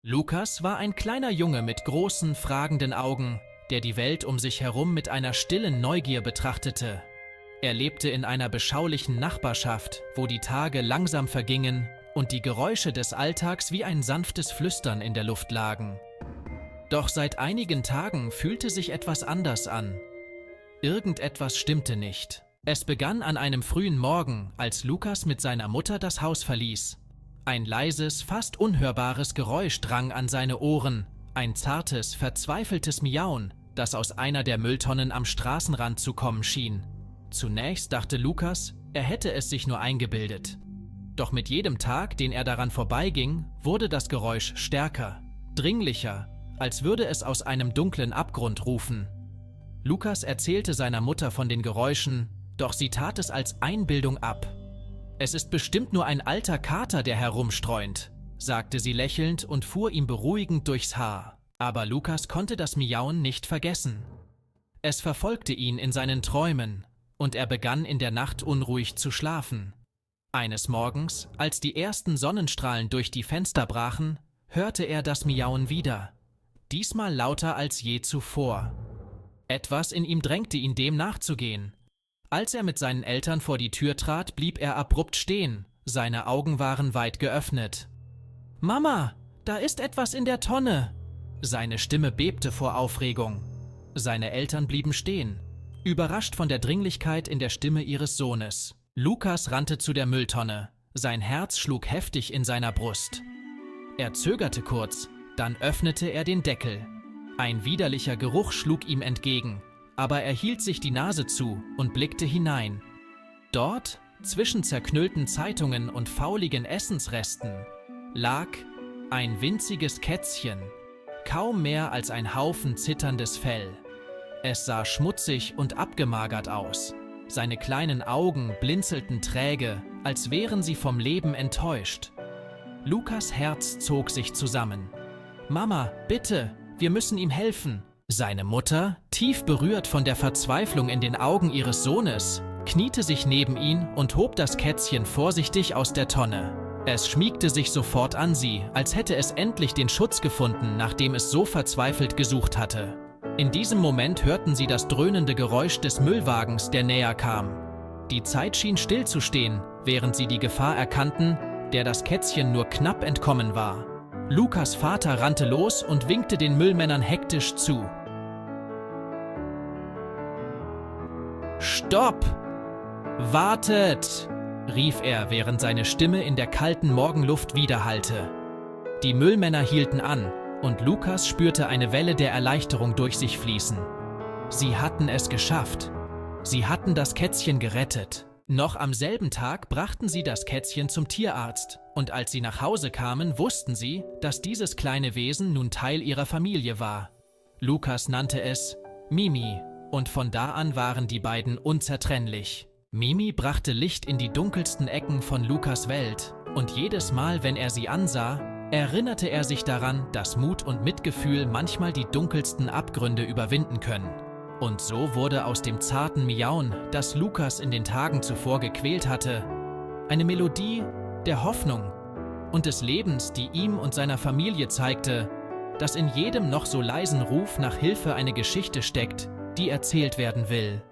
Lukas war ein kleiner Junge mit großen, fragenden Augen, der die Welt um sich herum mit einer stillen Neugier betrachtete. Er lebte in einer beschaulichen Nachbarschaft, wo die Tage langsam vergingen und die Geräusche des Alltags wie ein sanftes Flüstern in der Luft lagen. Doch seit einigen Tagen fühlte sich etwas anders an. Irgendetwas stimmte nicht. Es begann an einem frühen Morgen, als Lukas mit seiner Mutter das Haus verließ. Ein leises, fast unhörbares Geräusch drang an seine Ohren, ein zartes, verzweifeltes Miauen, das aus einer der Mülltonnen am Straßenrand zu kommen schien. Zunächst dachte Lukas, er hätte es sich nur eingebildet. Doch mit jedem Tag, den er daran vorbeiging, wurde das Geräusch stärker, dringlicher, als würde es aus einem dunklen Abgrund rufen. Lukas erzählte seiner Mutter von den Geräuschen, doch sie tat es als Einbildung ab. »Es ist bestimmt nur ein alter Kater, der herumstreunt«, sagte sie lächelnd und fuhr ihm beruhigend durchs Haar. Aber Lukas konnte das Miauen nicht vergessen. Es verfolgte ihn in seinen Träumen, und er begann in der Nacht unruhig zu schlafen. Eines Morgens, als die ersten Sonnenstrahlen durch die Fenster brachen, hörte er das Miauen wieder, diesmal lauter als je zuvor. Etwas in ihm drängte ihn, dem nachzugehen. Als er mit seinen Eltern vor die Tür trat, blieb er abrupt stehen. Seine Augen waren weit geöffnet. »Mama, da ist etwas in der Tonne!« Seine Stimme bebte vor Aufregung. Seine Eltern blieben stehen, überrascht von der Dringlichkeit in der Stimme ihres Sohnes. Lukas rannte zu der Mülltonne. Sein Herz schlug heftig in seiner Brust. Er zögerte kurz, dann öffnete er den Deckel. Ein widerlicher Geruch schlug ihm entgegen, aber er hielt sich die Nase zu und blickte hinein. Dort, zwischen zerknüllten Zeitungen und fauligen Essensresten, lag ein winziges Kätzchen, kaum mehr als ein Haufen zitterndes Fell. Es sah schmutzig und abgemagert aus. Seine kleinen Augen blinzelten träge, als wären sie vom Leben enttäuscht. Lukas' Herz zog sich zusammen. »Mama, bitte, wir müssen ihm helfen!« Seine Mutter, tief berührt von der Verzweiflung in den Augen ihres Sohnes, kniete sich neben ihn und hob das Kätzchen vorsichtig aus der Tonne. Es schmiegte sich sofort an sie, als hätte es endlich den Schutz gefunden, nachdem es so verzweifelt gesucht hatte. In diesem Moment hörten sie das dröhnende Geräusch des Müllwagens, der näher kam. Die Zeit schien stillzustehen, während sie die Gefahr erkannten, der das Kätzchen nur knapp entkommen war. Lukas' Vater rannte los und winkte den Müllmännern hektisch zu. »Stopp! Wartet!« rief er, während seine Stimme in der kalten Morgenluft widerhallte. Die Müllmänner hielten an, und Lukas spürte eine Welle der Erleichterung durch sich fließen. Sie hatten es geschafft. Sie hatten das Kätzchen gerettet. Noch am selben Tag brachten sie das Kätzchen zum Tierarzt, und als sie nach Hause kamen, wussten sie, dass dieses kleine Wesen nun Teil ihrer Familie war. Lukas nannte es Mimi, und von da an waren die beiden unzertrennlich. Mimi brachte Licht in die dunkelsten Ecken von Lukas' Welt, und jedes Mal, wenn er sie ansah, erinnerte er sich daran, dass Mut und Mitgefühl manchmal die dunkelsten Abgründe überwinden können. Und so wurde aus dem zarten Miauen, das Lukas in den Tagen zuvor gequält hatte, eine Melodie der Hoffnung und des Lebens, die ihm und seiner Familie zeigte, dass in jedem noch so leisen Ruf nach Hilfe eine Geschichte steckt, die erzählt werden will.